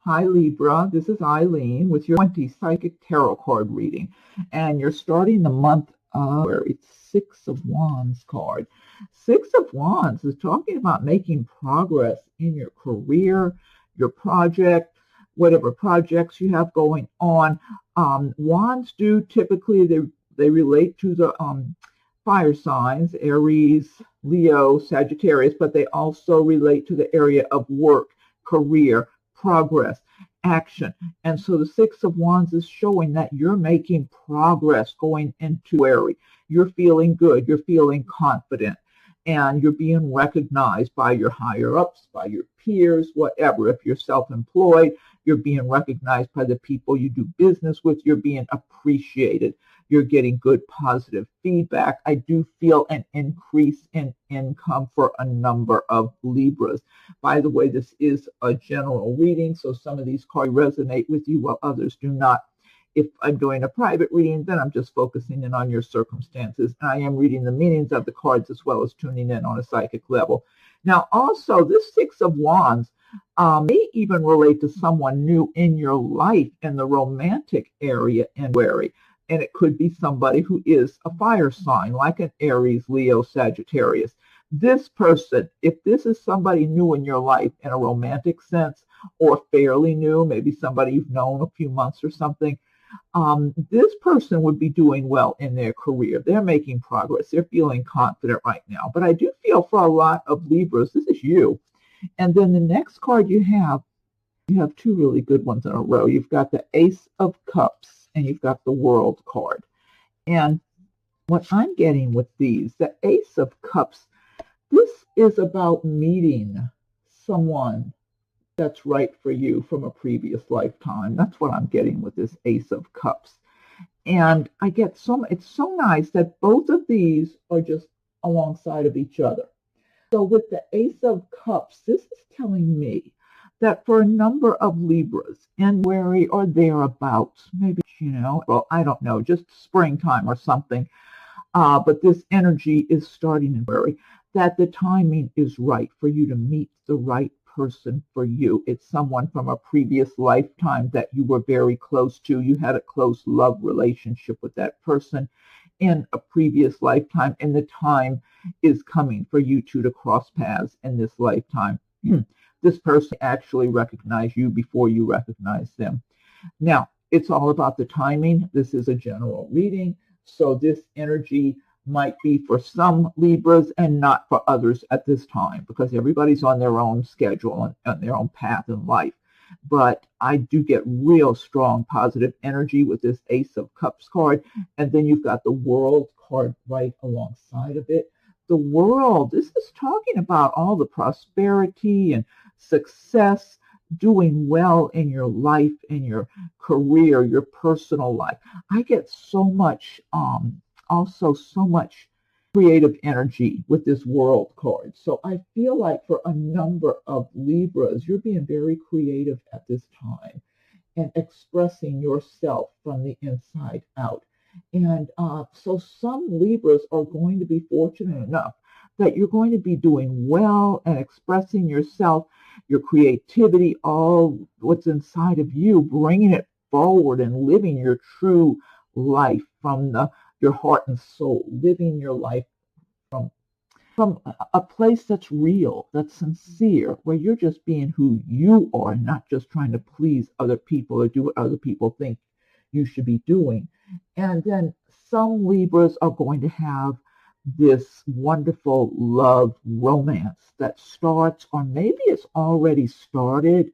Hi Libra, this is Eileen with your 20 Psychic Tarot card reading. And you're starting the month where it's Six of Wands card. Six of Wands is talking about making progress in your career, your project, whatever projects you have going on. Wands do typically, they relate to the fire signs, Aries, Leo, Sagittarius, but they also relate to the area of work, career, progress, action. And so the Six of Wands is showing that you're making progress going into Aries. You're feeling good. You're feeling confident. And you're being recognized by your higher ups, by your peers, whatever. If you're self-employed, you're being recognized by the people you do business with. You're being appreciated. You're getting good positive feedback. I do feel an increase in income for a number of Libras. By the way, this is a general reading, so some of these cards resonate with you while others do not. If I'm doing a private reading, then I'm just focusing in on your circumstances. And I am reading the meanings of the cards as well as tuning in on a psychic level. Now, also, this Six of Wands may even relate to someone new in your life in the romantic area in Aries. And it could be somebody who is a fire sign, like an Aries, Leo, Sagittarius. This person, if this is somebody new in your life in a romantic sense, or fairly new, maybe somebody you've known a few months or something, this person would be doing well in their career. They're making progress. They're feeling confident right now. But I do feel for a lot of Libras, this is you. And then the next card you have two really good ones in a row. You've got the Ace of Cups and you've got the World card. And what I'm getting with these, the Ace of Cups, this is about meeting someone that's right for you from a previous lifetime. That's what I'm getting with this Ace of Cups. And I get it's so nice that both of these are just alongside of each other. So with the Ace of Cups, this is telling me that for a number of Libras in January or thereabouts, maybe, well, I don't know, just springtime or something, but this energy is starting in January, that the timing is right for you to meet the right person for you. It's someone from a previous lifetime that you were very close to. You had a close love relationship with that person in a previous lifetime, and the time is coming for you two to cross paths in this lifetime. This person actually recognized you before you recognized them. Now, it's all about the timing. This is a general reading, so this energy might be for some Libras and not for others at this time, because everybody's on their own schedule and their own path in life. But I do get real strong positive energy with this Ace of Cups card. And then you've got the World card right alongside of it. The World, this is talking about all the prosperity and success, doing well in your life, in your career, your personal life. I get so much, also so much creative energy with this World card. So I feel like for a number of Libras, you're being very creative at this time and expressing yourself from the inside out. And so some Libras are going to be fortunate enough that you're going to be doing well and expressing yourself, your creativity, all what's inside of you, bringing it forward and living your true life from your heart and soul, living your life from a place that's real, that's sincere, where you're just being who you are, not just trying to please other people or do what other people think you should be doing. And then some Libras are going to have this wonderful love romance that starts, or maybe it's already started,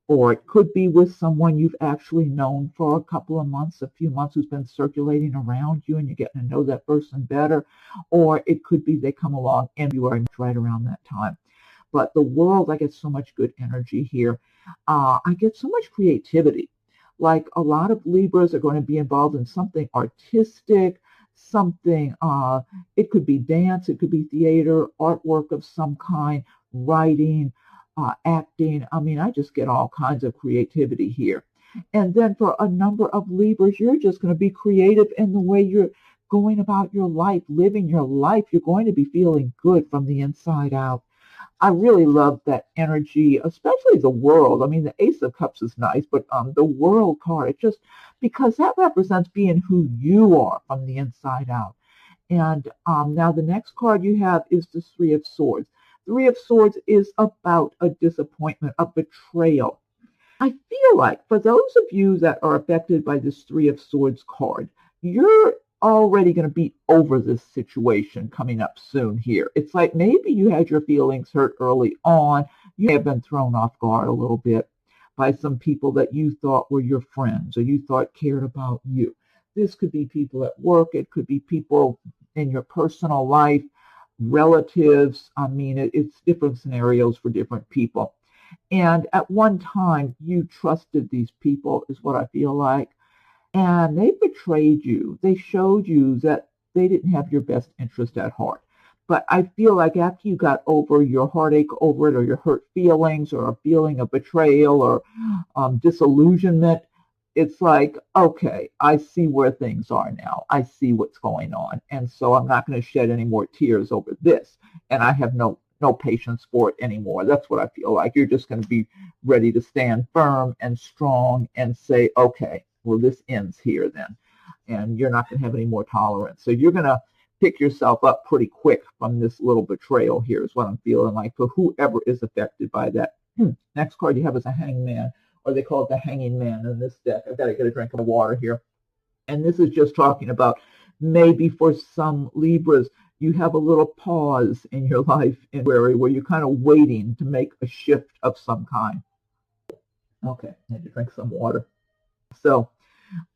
or it could be with someone you've actually known for a couple of months, a few months, who's been circulating around you and you're getting to know that person better. Or it could be they come along and you are right around that time. But the World, I get so much good energy here. I get so much creativity. Like a lot of Libras are going to be involved in something artistic, something, it could be dance, it could be theater, artwork of some kind, writing, acting. I mean, I just get all kinds of creativity here. And then for a number of Libras, you're just going to be creative in the way you're going about your life, living your life. You're going to be feeling good from the inside out. I really love that energy, especially the world. I mean, the Ace of Cups is nice, but the world card, it just, because that represents being who you are from the inside out. And now the next card you have is the Three of Swords. Three of Swords is about a disappointment, a betrayal. I feel like for those of you that are affected by this Three of Swords card, you're already going to be over this situation coming up soon here. It's like maybe you had your feelings hurt early on. You may have been thrown off guard a little bit by some people that you thought were your friends or you thought cared about you. This could be people at work. It could be people in your personal life, relatives. I mean, it's different scenarios for different people. And at one time, you trusted these people, is what I feel like. And they betrayed you. They showed you that they didn't have your best interest at heart. But I feel like after you got over your heartache over it, or your hurt feelings, or a feeling of betrayal, or disillusionment, it's like, okay, I see where things are now. I see what's going on. And so I'm not going to shed any more tears over this. And I have no patience for it anymore. That's what I feel like. You're just going to be ready to stand firm and strong and say, okay, well, this ends here then. And you're not going to have any more tolerance. So you're going to pick yourself up pretty quick from this little betrayal here is what I'm feeling like for whoever is affected by that. Next card you have is a hangman, or they call it the hanging man in this deck. I've got to get a drink of water here. And this is just talking about maybe for some Libras, you have a little pause in your life in February where you're kind of waiting to make a shift of some kind. Okay, I need to drink some water. So,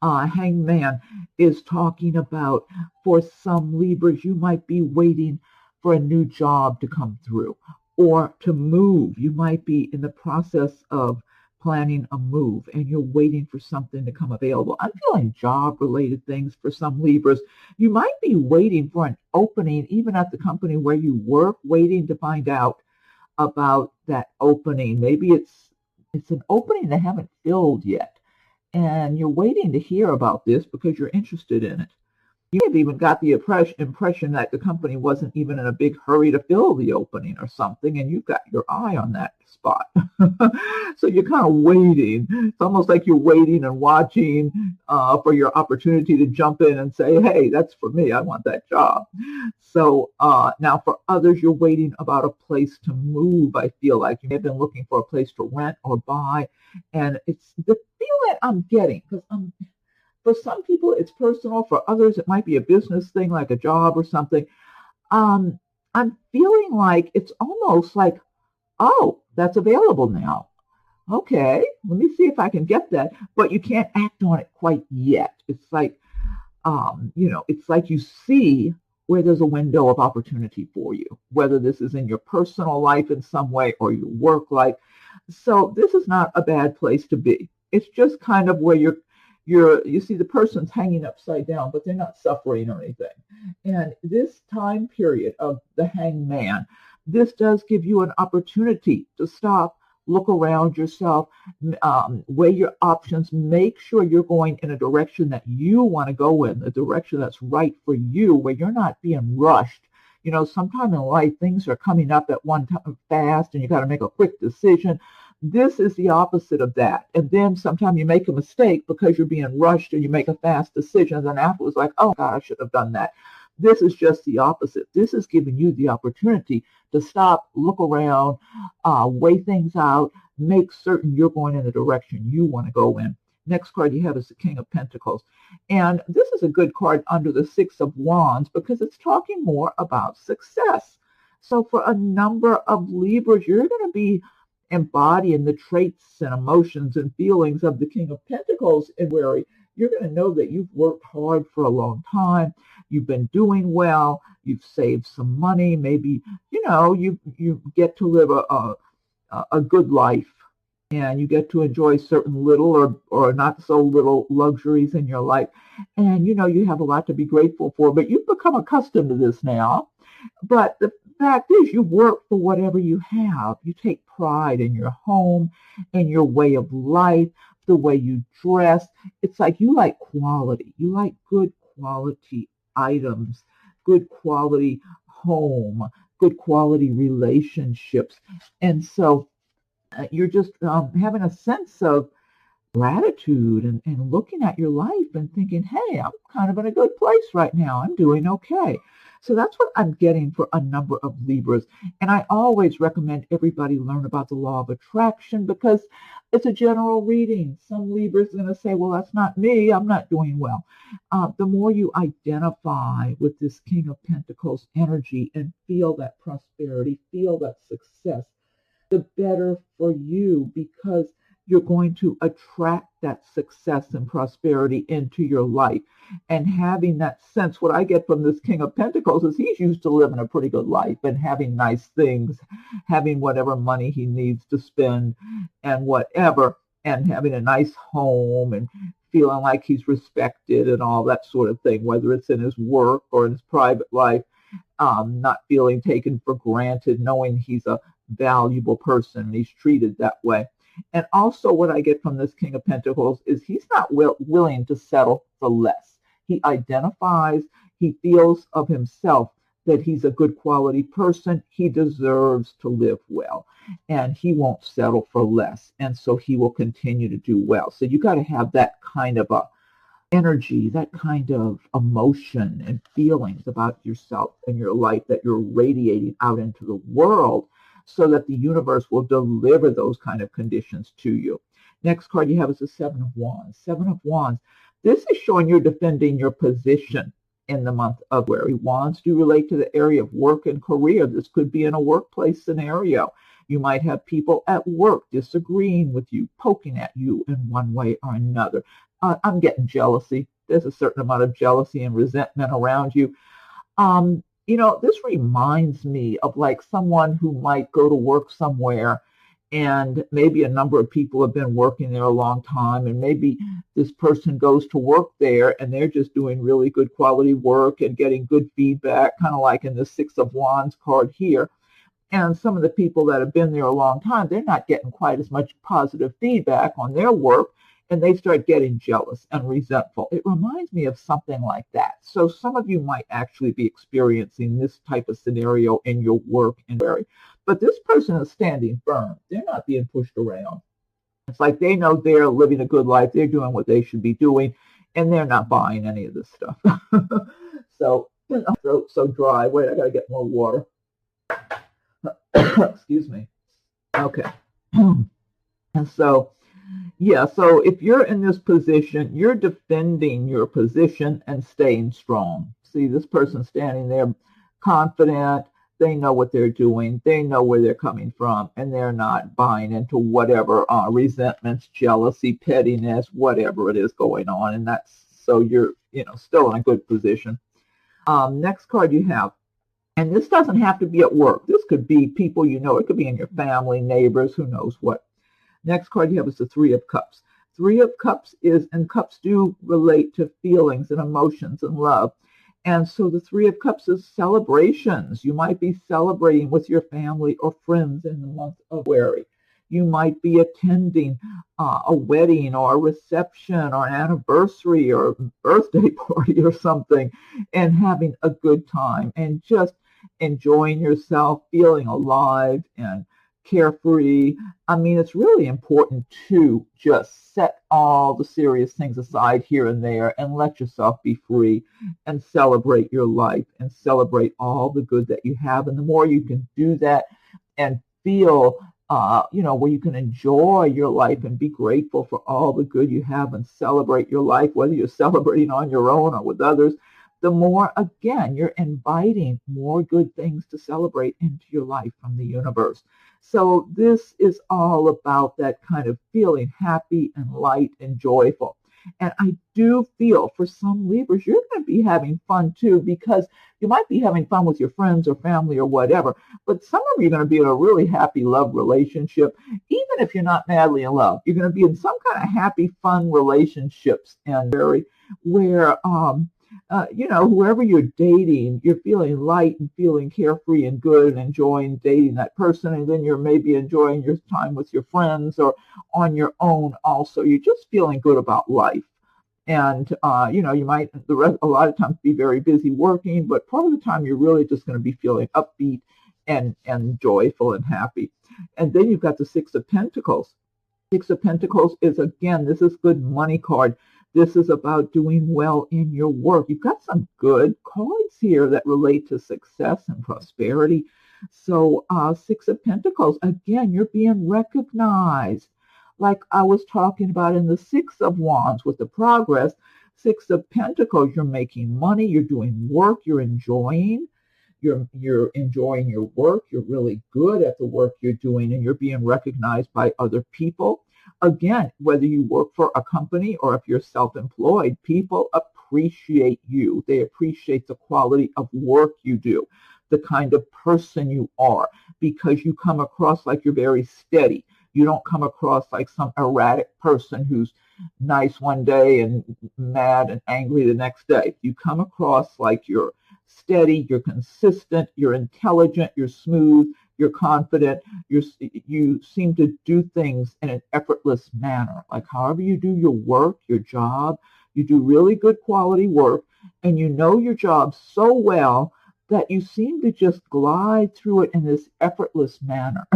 hangman is talking about for some Libras, you might be waiting for a new job to come through or to move. You might be in the process of planning a move and you're waiting for something to come available. I'm feeling job-related things for some Libras. You might be waiting for an opening, even at the company where you work, waiting to find out about that opening. Maybe it's an opening they haven't filled yet, and you're waiting to hear about this because you're interested in it. You may have even got the impression that the company wasn't even in a big hurry to fill the opening or something, and you've got your eye on that spot. So you're kind of waiting. It's almost like you're waiting and watching for your opportunity to jump in and say, hey, that's for me. I want that job. So now for others, you're waiting about a place to move, I feel like. You may have been looking for a place to rent or buy, and it's the feeling I'm getting, because for some people, it's personal. For others, it might be a business thing, like a job or something. I'm feeling like it's almost like, oh, that's available now. Okay, let me see if I can get that. But you can't act on it quite yet. It's like, it's like you see where there's a window of opportunity for you, whether this is in your personal life in some way or your work life. So this is not a bad place to be. It's just kind of where you see the person's hanging upside down, but they're not suffering or anything. And this time period of the hangman, this does give you an opportunity to stop, look around yourself, weigh your options, make sure you're going in a direction that you want to go in, the direction that's right for you, where you're not being rushed. Sometime in life, things are coming up at one time fast, and you got to make a quick decision. This is the opposite of that. And then sometimes you make a mistake because you're being rushed and you make a fast decision. And then afterwards, like, oh, God, I should have done that. This is just the opposite. This is giving you the opportunity to stop, look around, weigh things out, make certain you're going in the direction you want to go in. Next card you have is the King of Pentacles. And this is a good card under the Six of Wands because it's talking more about success. So for a number of Libras, you're going to be embodying the traits and emotions and feelings of the King of Pentacles in February. You're going to know that you've worked hard for a long time. You've been doing well. You've saved some money. Maybe, you get to live a good life, and you get to enjoy certain little or not so little luxuries in your life. And, you have a lot to be grateful for, but you've become accustomed to this now. But the fact is, you work for whatever you have. You take pride in your home, in your way of life, the way you dress. It's like you like quality. You like good quality items, good quality home, good quality relationships. And so you're just having a sense of gratitude and looking at your life and thinking, hey, I'm kind of in a good place right now. I'm doing okay. So that's what I'm getting for a number of Libras. And I always recommend everybody learn about the law of attraction because it's a general reading. Some Libras are going to say, well, that's not me. I'm not doing well. The more you identify with this King of Pentacles energy and feel that prosperity, feel that success, the better for you, because you're going to attract that success and prosperity into your life. And having that sense, what I get from this King of Pentacles is he's used to living a pretty good life and having nice things, having whatever money he needs to spend and whatever, and having a nice home and feeling like he's respected and all that sort of thing, whether it's in his work or in his private life, not feeling taken for granted, knowing he's a valuable person and he's treated that way. And also what I get from this King of Pentacles is he's not willing to settle for less. He identifies, he feels of himself that he's a good quality person. He deserves to live well, and he won't settle for less. And so he will continue to do well. So you got to have that kind of a energy, that kind of emotion and feelings about yourself and your life that you're radiating out into the world, so that the universe will deliver those kind of conditions to you. Next card you have is the Seven of Wands. Seven of Wands. This is showing you're defending your position in the month of February. Wands do relate to the area of work and career. This could be in a workplace scenario. You might have people at work disagreeing with you, poking at you in one way or another. I'm getting jealousy. There's a certain amount of jealousy and resentment around you. This reminds me of like someone who might go to work somewhere and maybe a number of people have been working there a long time, and maybe this person goes to work there and they're just doing really good quality work and getting good feedback, kind of like in the Six of Wands card here. And some of the people that have been there a long time, they're not getting quite as much positive feedback on their work, and they start getting jealous and resentful. It reminds me of something like that. So some of you might actually be experiencing this type of scenario in your work area. But this person is standing firm. They're not being pushed around. It's like they know they're living a good life. They're doing what they should be doing, and they're not buying any of this stuff. So, throat's so dry. Wait, I got to get more water. Excuse me. Okay. And so, yeah, so if you're in this position, you're defending your position and staying strong. See, this person standing there confident. They know what they're doing. They know where they're coming from, and they're not buying into whatever resentments, jealousy, pettiness, whatever it is going on. And that's so you're, still in a good position. Next card you have, and this doesn't have to be at work. This could be people you know. It could be in your family, neighbors, who knows what. Next card you have is the Three of Cups. Three of Cups and cups do relate to feelings and emotions and love. And so the Three of Cups is celebrations. You might be celebrating with your family or friends in the month of February. You might be attending a wedding or a reception or an anniversary or birthday party or something, and having a good time and just enjoying yourself, feeling alive and carefree. I mean, it's really important to just set all the serious things aside here and there and let yourself be free and celebrate your life and celebrate all the good that you have. And the more you can do that and feel, where you can enjoy your life and be grateful for all the good you have and celebrate your life, whether you're celebrating on your own or with others, the more, again, you're inviting more good things to celebrate into your life from the universe. So this is all about that kind of feeling happy and light and joyful. And I do feel for some Libras, you're going to be having fun too, because you might be having fun with your friends or family or whatever, but some of you are going to be in a really happy love relationship. Even if you're not madly in love, you're going to be in some kind of happy, fun relationships, and where whoever you're dating, you're feeling light and feeling carefree and good and enjoying dating that person. And then you're maybe enjoying your time with your friends or on your own also. You're just feeling good about life. And, you might a lot of times be very busy working, but part of the time you're really just going to be feeling upbeat and joyful and happy. And then you've got the Six of Pentacles. Six of Pentacles is, again, this is good money card. This is about doing well in your work. You've got some good cards here that relate to success and prosperity. So Six of Pentacles, again, you're being recognized. Like I was talking about in the Six of Wands with the progress, Six of Pentacles, you're making money, you're doing work, you're enjoying. You're enjoying your work. You're really good at the work you're doing, and you're being recognized by other people. Again, whether you work for a company or if you're self-employed, people appreciate you. They appreciate the quality of work you do, the kind of person you are, because you come across like you're very steady. You don't come across like some erratic person who's nice one day and mad and angry the next day. You come across like you're steady, you're consistent, you're intelligent, you're smooth, you're confident, you seem to do things in an effortless manner. Like however you do your work, your job, you do really good quality work, and you know your job so well that you seem to just glide through it in this effortless manner.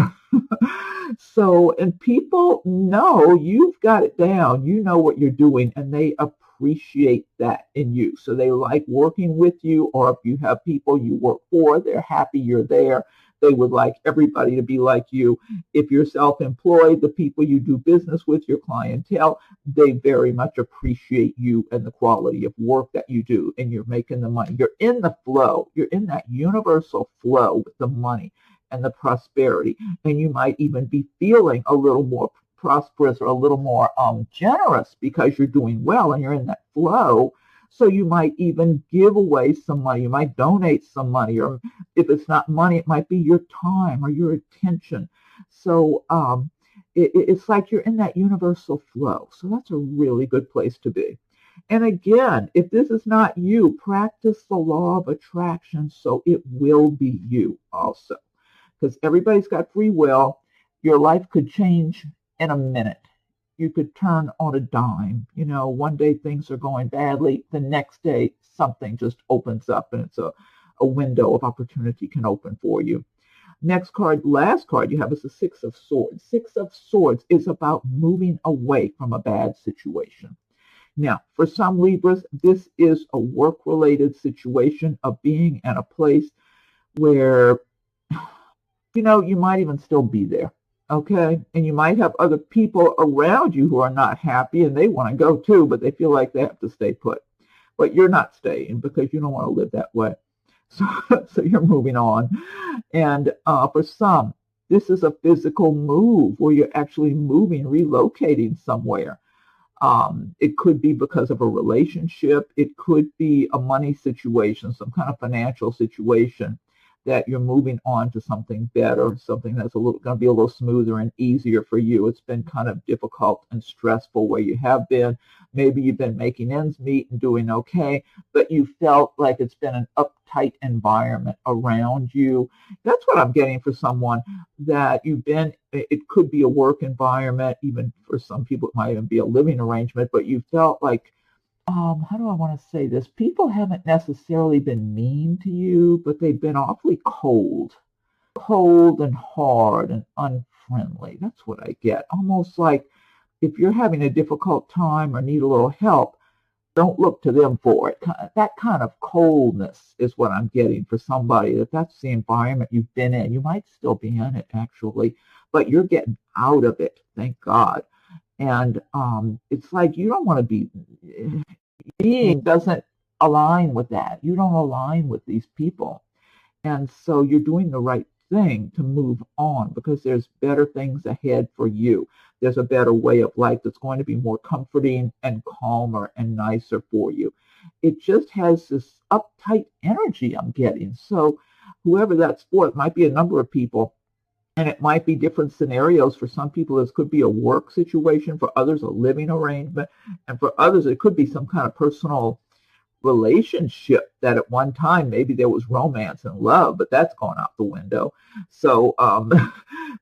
So, and people know you've got it down, you know what you're doing, and they appreciate that in you. So they like working with you, or if you have people you work for, they're happy you're there. They would like everybody to be like you. If you're self-employed, the people you do business with, your clientele, they very much appreciate you and the quality of work that you do, and you're making the money. You're in the flow. You're in that universal flow with the money and the prosperity, and you might even be feeling a little more prosperous or a little more generous because you're doing well and you're in that flow. So you might even give away some money. You might donate some money, or if it's not money, it might be your time or your attention. So it's like you're in that universal flow. So that's a really good place to be. And again, if this is not you, practice the law of attraction so it will be you also. Because everybody's got free will. Your life could change in a minute. You could turn on a dime. You know, one day things are going badly. The next day, something just opens up, and it's a window of opportunity can open for you. Next card, last card you have is the Six of Swords. Six of Swords is about moving away from a bad situation. Now, for some Libras, this is a work-related situation of being in a place where, you know, you might even still be there, okay? And you might have other people around you who are not happy, and they want to go too, but they feel like they have to stay put. But you're not staying because you don't want to live that way. So you're moving on. And for some, this is a physical move where you're actually moving, relocating somewhere. It could be because of a relationship. It could be a money situation, some kind of financial situation that you're moving on to something better, something that's going to be a little smoother and easier for you. It's been kind of difficult and stressful where you have been. Maybe you've been making ends meet and doing okay, but you felt like it's been an uptight environment around you. That's what I'm getting for someone, that you've been, it could be a work environment, even for some people it might even be a living arrangement, but you felt like, how do I want to say this? People haven't necessarily been mean to you, but they've been awfully cold and hard and unfriendly. That's what I get. Almost like if you're having a difficult time or need a little help, don't look to them for it. That kind of coldness is what I'm getting for somebody, that's the environment you've been in. You might still be in it, actually, but you're getting out of it, thank God. And it's like you don't want to be, being doesn't align with that. You don't align with these people. And so you're doing the right thing to move on, because there's better things ahead for you. There's a better way of life that's going to be more comforting and calmer and nicer for you. It just has this uptight energy I'm getting. So whoever that's for, it might be a number of people. And it might be different scenarios. For some people, this could be a work situation. For others, a living arrangement. And for others, it could be some kind of personal relationship that at one time, maybe there was romance and love, but that's gone out the window. So,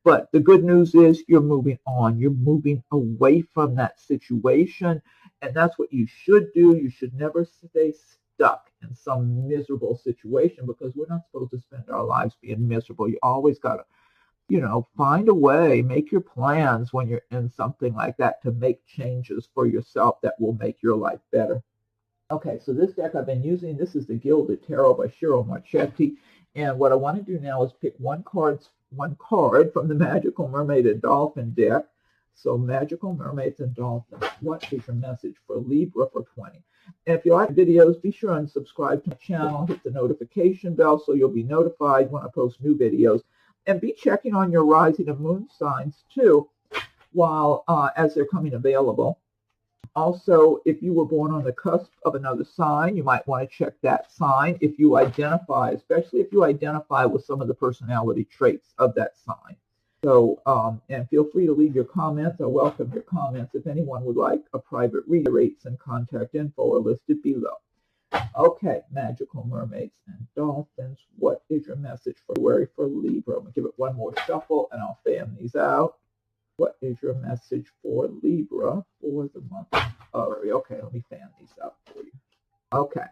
but the good news is you're moving on. You're moving away from that situation. And that's what you should do. You should never stay stuck in some miserable situation, because we're not supposed to spend our lives being miserable. You always got to, find a way, make your plans when you're in something like that to make changes for yourself that will make your life better. Okay, so this deck I've been using, this is the Gilded Tarot by Cheryl Marchetti. And what I want to do now is pick one card from the Magical Mermaid and Dolphin deck. So Magical Mermaids and Dolphins, what is your message for Libra for 20? And if you like videos, be sure and subscribe to my channel, hit the notification bell so you'll be notified when I post new videos. And be checking on your rising and moon signs too, while as they're coming available. Also, if you were born on the cusp of another sign, you might want to check that sign if you identify, especially if you identify with some of the personality traits of that sign. So, and feel free to leave your comments. I welcome your comments. If anyone would like a private read, rates and contact info are listed below. Okay, Magical Mermaids and Dolphins, what is your message for February for Libra? I'm going to give it one more shuffle and I'll fan these out. What is your message for Libra for the month of February? Okay, let me fan these out for you. Okay,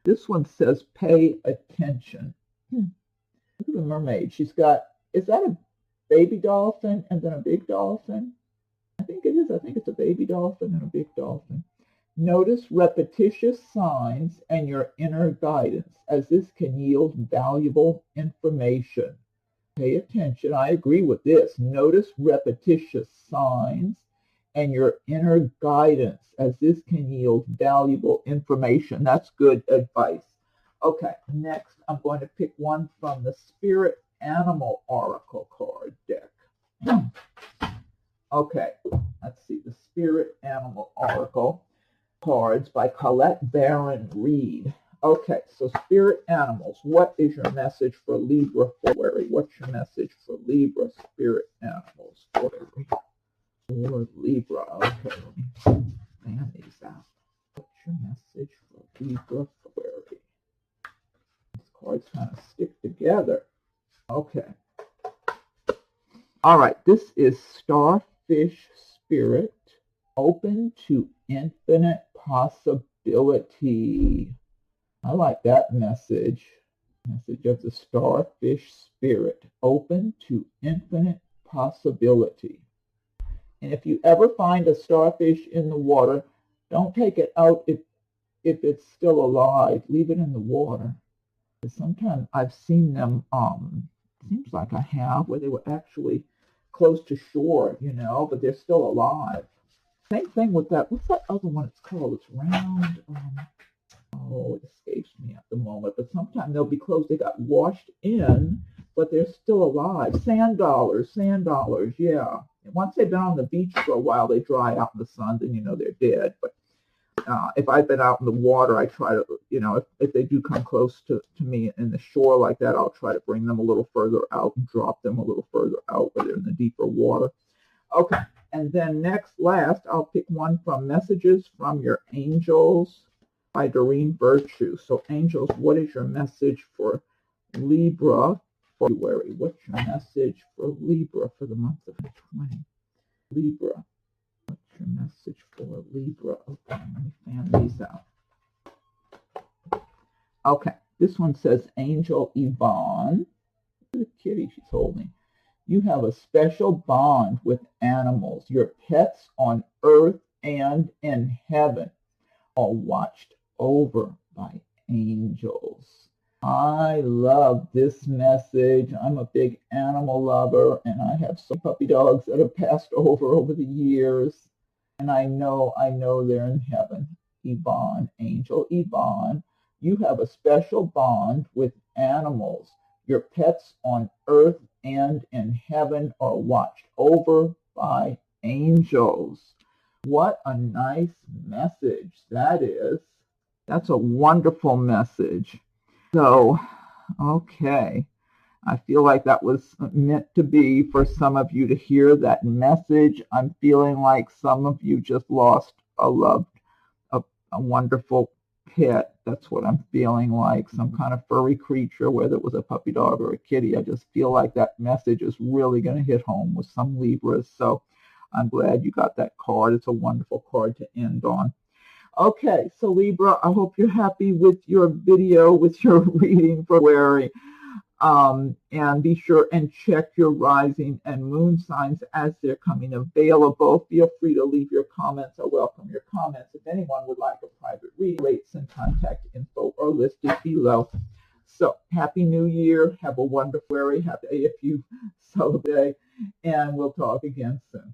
this one says pay attention. Look at the mermaid. She's got, is that a baby dolphin and then a big dolphin? I think it is. I think it's a baby dolphin and a big dolphin. Notice repetitious signs and your inner guidance, as this can yield valuable information. Pay attention. I agree with this. Notice repetitious signs and your inner guidance, as this can yield valuable information. That's good advice. Okay, next I'm going to pick one from the Spirit Animal Oracle card deck. Okay, let's see. The Spirit Animal Oracle cards by Colette Baron Reed. Okay, so Spirit Animals, what is your message for Libra for February? What's your message for Libra, Spirit Animals for Libra? Okay, let me fan these out. What's your message for Libra for February? These cards kind of stick together. Okay. All right, this is Starfish Spirit, open to infinite possibility. I like that message. Message of the Starfish Spirit, open to infinite possibility. And if you ever find a starfish in the water, don't take it out if it's still alive. Leave it in the water. Sometimes I've seen them, seems like I have, where they were actually close to shore, but they're still alive. Same thing with that. What's that other one it's called? It's round. Oh, it escapes me at the moment. But sometimes they'll be close. They got washed in, but they're still alive. Sand dollars, yeah. And once they've been on the beach for a while, they dry out in the sun, then they're dead. But if I've been out in the water, I try to, if they do come close to me in the shore like that, I'll try to bring them a little further out and drop them a little further out where they're in the deeper water. Okay, and then last, I'll pick one from Messages from Your Angels by Doreen Virtue. So angels, what is your message for Libra for February? What's your message for Libra for the month of 2020? Libra. What's your message for Libra? Okay, let me fan these out. Okay, this one says Angel Yvonne. Look at the kitty she's holding. You have a special bond with animals. Your pets on earth and in heaven are watched over by angels. I love this message. I'm a big animal lover, and I have some puppy dogs that have passed over the years. And I know they're in heaven. Yvonne, Angel Yvonne, you have a special bond with animals. Your pets on earth and in heaven are watched over by angels. What a nice message that is. That's a wonderful message. So, okay. I feel like that was meant to be for some of you to hear that message. I'm feeling like some of you just lost a wonderful pet. That's what I'm feeling like, some kind of furry creature, whether it was a puppy dog or a kitty. I just feel like that message is really going to hit home with some Libras. So I'm glad you got that card. It's a wonderful card to end on. Okay, so Libra, I hope you're happy with your video, with your reading for February. And be sure and check your rising and moon signs as they're coming available. Feel free to leave your comments. I welcome your comments. If anyone would like a private reading, rates and contact info are listed below. So, Happy New Year. Have a wonderful, very happy day if you celebrate, and we'll talk again soon.